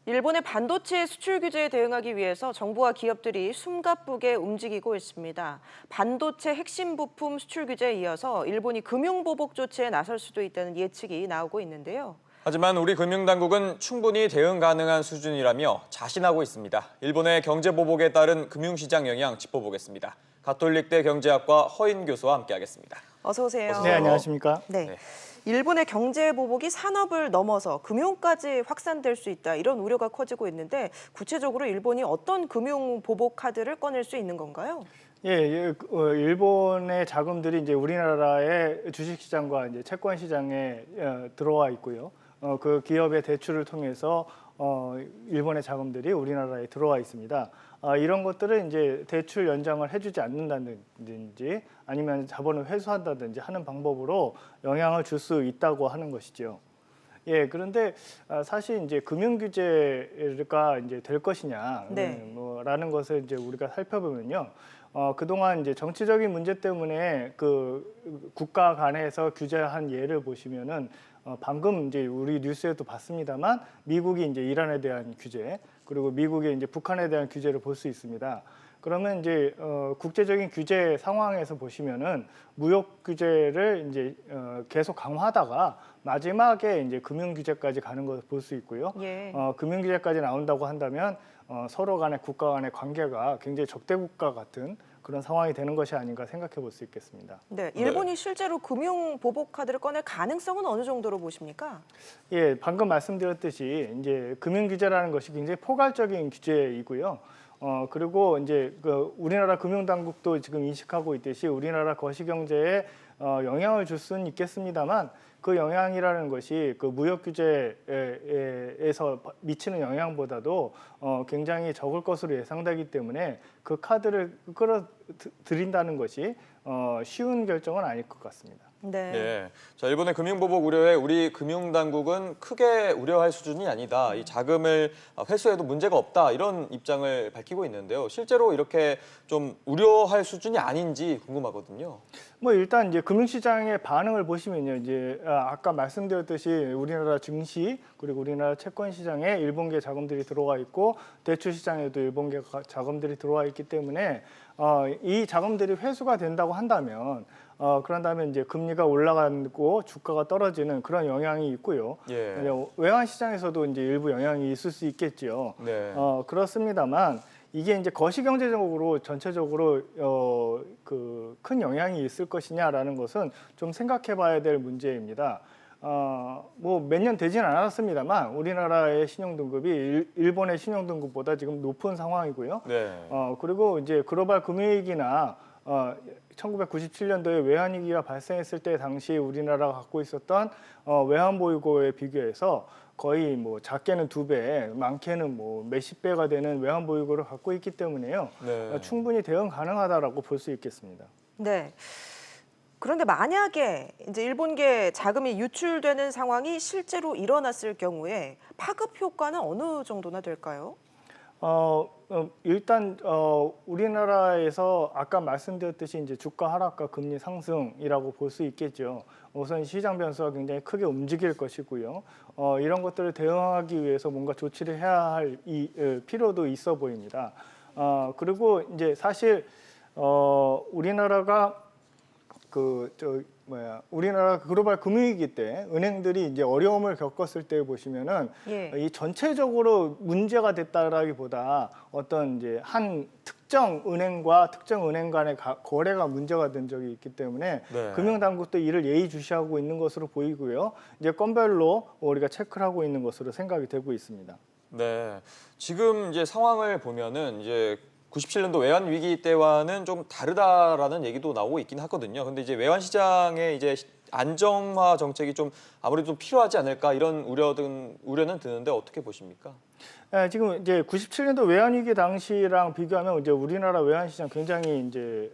일본의 반도체 수출 규제에 대응하기 위해서 정부와 기업들이 숨가쁘게 움직이고 있습니다. 반도체 핵심 부품 수출 규제에 이어서 일본이 금융보복 조치에 나설 수도 있다는 예측이 나오고 있는데요. 하지만 우리 금융당국은 충분히 대응 가능한 수준이라며 자신하고 있습니다. 일본의 경제보복에 따른 금융시장 영향 짚어보겠습니다. 가톨릭대 경제학과 허인 교수와 함께하겠습니다. 어서 오세요. 네, 안녕하십니까? 네. 일본의 경제 보복이 산업을 넘어서 금융까지 확산될 수 있다, 이런 우려가 커지고 있는데 구체적으로 일본이 어떤 금융 보복 카드를 꺼낼 수 있는 건가요? 일본의 자금들이 이제 우리나라의 주식시장과 이제 채권시장에 들어와 있고요. 그 기업의 대출을 통해서 일본의 자금들이 우리나라에 들어와 있습니다. 이런 것들을 이제 대출 연장을 해주지 않는다든지 아니면 자본을 회수한다든지 하는 방법으로 영향을 줄 수 있다고 하는 것이죠. 그런데 사실 이제 금융 규제가 이제 될 것이냐, 네. 라는 것을 이제 우리가 살펴보면요. 그동안 이제 정치적인 문제 때문에 그 국가 간에서 규제한 예를 보시면은 방금 이제 우리 뉴스에도 봤습니다만 미국이 이제 이란에 대한 규제, 그리고 미국이 이제 북한에 대한 규제를 볼 수 있습니다. 그러면 이제 국제적인 규제 상황에서 보시면은 무역 규제를 이제 계속 강화하다가 마지막에 이제 금융 규제까지 가는 것을 볼 수 있고요. 예. 금융 규제까지 나온다고 한다면 서로 간의 국가 간의 관계가 굉장히 적대 국가 같은 그런 상황이 되는 것이 아닌가 생각해 볼 수 있겠습니다. 네, 일본이 실제로 금융 보복 카드를 꺼낼 가능성은 어느 정도로 보십니까? 방금 말씀드렸듯이 이제 금융 규제라는 것이 굉장히 포괄적인 규제이고요. 그리고 이제 그 우리나라 금융당국도 지금 인식하고 있듯이 우리나라 거시경제에 영향을 줄 수는 있겠습니다만 그 영향이라는 것이 그 무역 규제에서 미치는 영향보다도 굉장히 적을 것으로 예상되기 때문에 그 카드를 끌어들인다는 것이 쉬운 결정은 아닐 것 같습니다. 네. 자, 일본의 금융보복 우려에 우리 금융당국은 크게 우려할 수준이 아니다. 이 자금을 회수해도 문제가 없다. 이런 입장을 밝히고 있는데요. 실제로 이렇게 좀 우려할 수준이 아닌지 궁금하거든요. 일단 이제 금융시장의 반응을 보시면요, 이제 아까 말씀드렸듯이 우리나라 증시 그리고 우리나라 채권 시장에 일본계 자금들이 들어와 있고 대출 시장에도 일본계 자금들이 들어와 있기 때문에 이 자금들이 회수가 된다고 한다면 그런 다음에 이제 금리가 올라가고 주가가 떨어지는 그런 영향이 있고요. 외환 시장에서도 이제 일부 영향이 있을 수 있겠지요. 네. 그렇습니다만 이게 이제 거시경제적으로 전체적으로 그 큰 영향이 있을 것이냐라는 것은 좀 생각해봐야 될 문제입니다. 몇 년 되진 않았습니다만 우리나라의 신용등급이 일본의 신용등급보다 지금 높은 상황이고요. 네. 그리고 이제 글로벌 금융위기나 1997년도에 외환위기가 발생했을 때 당시 우리나라가 갖고 있었던 외환보유고에 비교해서 거의 작게는 2배, 많게는 몇십 배가 되는 외환보유고를 갖고 있기 때문에요. 네. 충분히 대응 가능하다라고 볼 수 있겠습니다. 네. 그런데 만약에 이제 일본계 자금이 유출되는 상황이 실제로 일어났을 경우에 파급 효과는 어느 정도나 될까요? 일단 우리나라에서 아까 말씀드렸듯이 이제 주가 하락과 금리 상승이라고 볼 수 있겠죠. 우선 시장 변수가 굉장히 크게 움직일 것이고요. 이런 것들을 대응하기 위해서 뭔가 조치를 해야 할 필요도 있어 보입니다. 그리고 이제 사실 우리나라가 우리나라 글로벌 금융위기 때 은행들이 이제 어려움을 겪었을 때 보시면은 이 전체적으로 문제가 됐다라기보다 어떤 이제 한 특정 은행과 특정 은행 간의 거래가 문제가 된 적이 있기 때문에 금융당국도 이를 예의주시하고 있는 것으로 보이고요. 이제 건별로 우리가 체크를 하고 있는 것으로 생각이 되고 있습니다. 네. 지금 이제 상황을 보면은 이제 97년도 외환 위기 때와는 좀 다르다라는 얘기도 나오고 있긴 하거든요. 근데 이제 외환 시장의 이제 안정화 정책이 좀 아무래도 좀 필요하지 않을까 이런 우려는 드는데 어떻게 보십니까? 지금 이제 97년도 외환 위기 당시랑 비교하면 이제 우리나라 외환 시장 굉장히 이제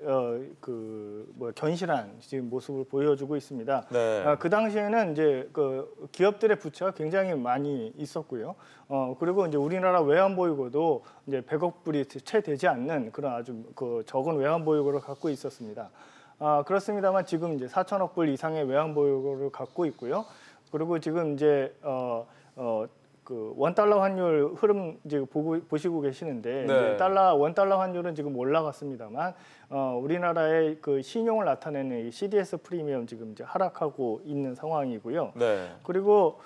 견실한 지금 모습을 보여주고 있습니다. 네. 그 당시에는 이제 그 기업들의 부채가 굉장히 많이 있었고요. 그리고 이제 우리나라 외환 보유고도 이제 100억 불이 채 되지 않는 그런 아주 적은 외환 보유고를 갖고 있었습니다. 그렇습니다만 지금 이제 4천억 불 이상의 외환 보유고를 갖고 있고요. 그리고 지금 이제 그 원달러 환율 흐름 이제 보시고 계시는데 네. 이제 원달러 환율은 지금 올라갔습니다만 우리나라의 그 신용을 나타내는 이 CDS 프리미엄 지금 이제 하락하고 있는 상황이고요. 네. 그리고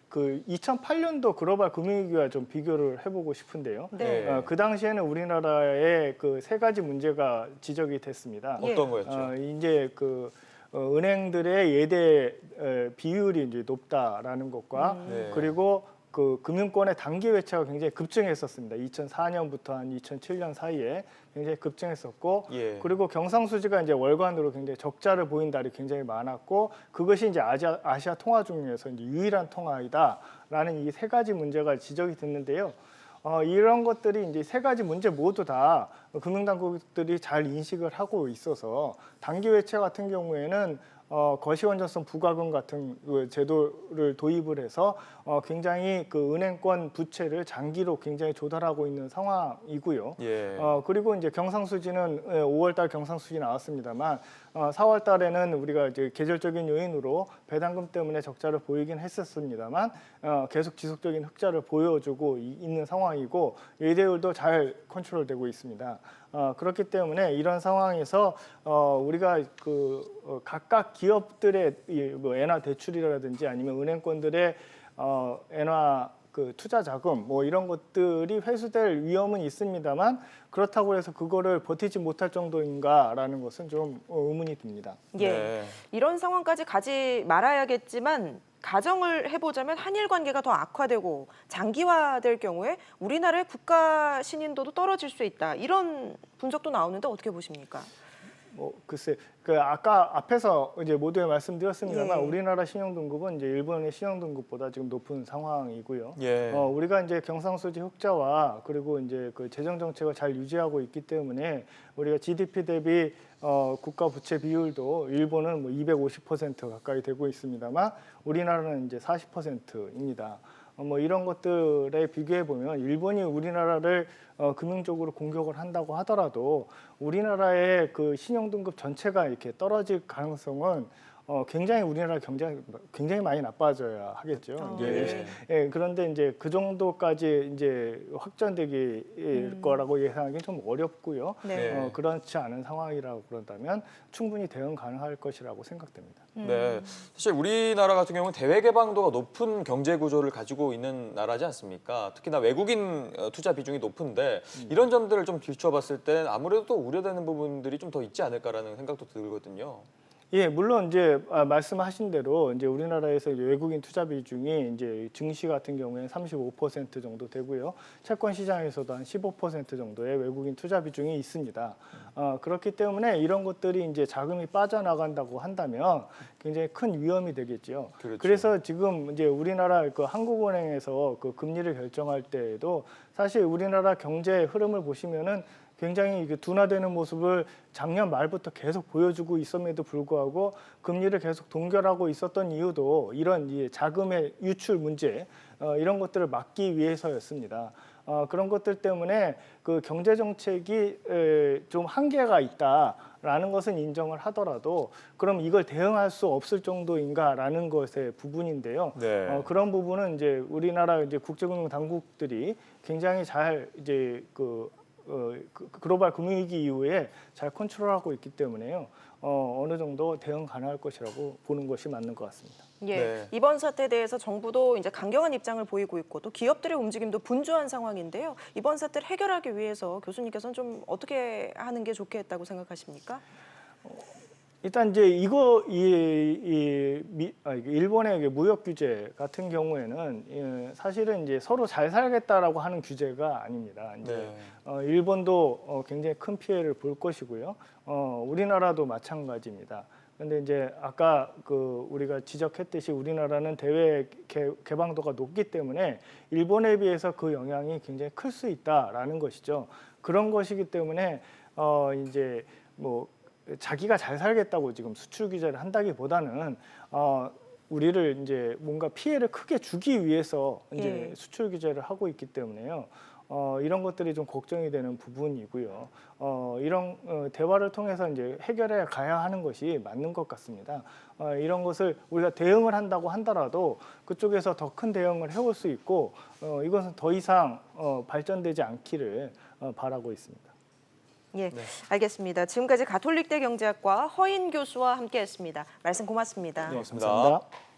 그 2008년도 글로벌 금융위기와 좀 비교를 해보고 싶은데요. 네. 그 당시에는 우리나라의 그 세 가지 문제가 지적이 됐습니다. 예. 어떤 거였죠? 이제 그 은행들의 예대 비율이 이제 높다라는 것과 네. 그리고 그 금융권의 단기 외채가 굉장히 급증했었습니다. 2004년부터 한 2007년 사이에 굉장히 급증했었고, 예. 그리고 경상수지가 이제 월간으로 굉장히 적자를 보인 달이 굉장히 많았고, 그것이 이제 아시아 통화 중에서 이제 유일한 통화이다라는 이 세 가지 문제가 지적이 됐는데요. 이런 것들이 이제 세 가지 문제 모두 다 금융당국들이 잘 인식을 하고 있어서 단기 외채 같은 경우에는 거시원전성 부과금 같은 그 제도를 도입을 해서 굉장히 그 은행권 부채를 장기로 굉장히 조달하고 있는 상황이고요. 예. 그리고 이제 경상수지는 5월달 경상수지 나왔습니다만 4월달에는 우리가 이제 계절적인 요인으로 배당금 때문에 적자를 보이긴 했었습니다만 계속 지속적인 흑자를 보여주고 있는 상황이고 예대율도 잘 컨트롤되고 있습니다. 그렇기 때문에 이런 상황에서 우리가 그 각각 기업들의 뭐 엔화 대출이라든지 아니면 은행권들의 엔화 그 투자 자금 뭐 이런 것들이 회수될 위험은 있습니다만 그렇다고 해서 그거를 버티지 못할 정도인가라는 것은 좀 의문이 듭니다. 예. 네. 이런 상황까지 가지 말아야겠지만 가정을 해보자면 한일 관계가 더 악화되고 장기화될 경우에 우리나라의 국가 신인도도 떨어질 수 있다. 이런 분석도 나오는데 어떻게 보십니까? 글쎄, 그 아까 앞에서 이제 모두에 말씀드렸습니다만 예. 우리나라 신용 등급은 이제 일본의 신용 등급보다 지금 높은 상황이고요. 예. 우리가 이제 경상수지 흑자와 그리고 이제 그 재정 정책을 잘 유지하고 있기 때문에 우리가 GDP 대비 국가 부채 비율도 일본은 뭐 250% 가까이 되고 있습니다만 우리나라는 이제 40%입니다. 뭐 이런 것들에 비교해 보면 일본이 우리나라를 금융적으로 공격을 한다고 하더라도 우리나라의 그 신용 등급 전체가 이렇게 떨어질 가능성은 굉장히 우리나라 경제가 굉장히 많이 나빠져야 하겠죠. 예. 예, 그런데 이제 그 정도까지 이제 확전되기 거라고 예상하기는 좀 어렵고요. 네. 그렇지 않은 상황이라고 그런다면 충분히 대응 가능할 것이라고 생각됩니다. 네, 사실 우리나라 같은 경우는 대외 개방도가 높은 경제 구조를 가지고 있는 나라지 않습니까? 특히나 외국인 투자 비중이 높은데 이런 점들을 좀 비춰봤을 때 아무래도 또 우려되는 부분들이 좀 더 있지 않을까라는 생각도 들거든요. 예, 물론 이제 말씀하신 대로 이제 우리나라에서 이제 외국인 투자 비중이 이제 증시 같은 경우에는 35% 정도 되고요. 채권 시장에서도 한 15% 정도의 외국인 투자 비중이 있습니다. 그렇기 때문에 이런 것들이 이제 자금이 빠져나간다고 한다면 굉장히 큰 위험이 되겠죠. 그렇죠. 그래서 지금 이제 우리나라 그 한국은행에서 그 금리를 결정할 때에도 사실 우리나라 경제 흐름을 보시면은 굉장히 둔화되는 모습을 작년 말부터 계속 보여주고 있음에도 불구하고 금리를 계속 동결하고 있었던 이유도 이런 자금의 유출 문제 이런 것들을 막기 위해서였습니다. 그런 것들 때문에 그 경제 정책이 좀 한계가 있다라는 것은 인정을 하더라도 그럼 이걸 대응할 수 없을 정도인가라는 것의 부분인데요. 네. 그런 부분은 이제 우리나라 이제 국제금융 당국들이 굉장히 잘 이제 글로벌 금융위기 이후에 잘 컨트롤하고 있기 때문에요. 어느 정도 대응 가능할 것이라고 보는 것이 맞는 것 같습니다. 예, 네. 이번 사태에 대해서 정부도 이제 강경한 입장을 보이고 있고 또 기업들의 움직임도 분주한 상황인데요. 이번 사태를 해결하기 위해서 교수님께서는 좀 어떻게 하는 게 좋겠다고 생각하십니까? 일단 이제 일본의 무역 규제 같은 경우에는 사실은 이제 서로 잘 살겠다라고 하는 규제가 아닙니다. 이제 네. 일본도 굉장히 큰 피해를 볼 것이고요. 우리나라도 마찬가지입니다. 그런데 이제 아까 우리가 지적했듯이 우리나라는 대외 개방도가 높기 때문에 일본에 비해서 그 영향이 굉장히 클 수 있다라는 것이죠. 그런 것이기 때문에 이제 뭐 자기가 잘 살겠다고 지금 수출 규제를 한다기보다는 우리를 이제 뭔가 피해를 크게 주기 위해서 이제 예. 수출 규제를 하고 있기 때문에요. 이런 것들이 좀 걱정이 되는 부분이고요. 이런 대화를 통해서 이제 해결해 가야 하는 것이 맞는 것 같습니다. 이런 것을 우리가 대응을 한다고 하더라도 그쪽에서 더 큰 대응을 해올 수 있고 이것은 더 이상 발전되지 않기를 바라고 있습니다. 예, 알겠습니다. 지금까지 가톨릭대 경제학과 허인 교수와 함께했습니다. 말씀 고맙습니다. 고맙습니다. 감사합니다.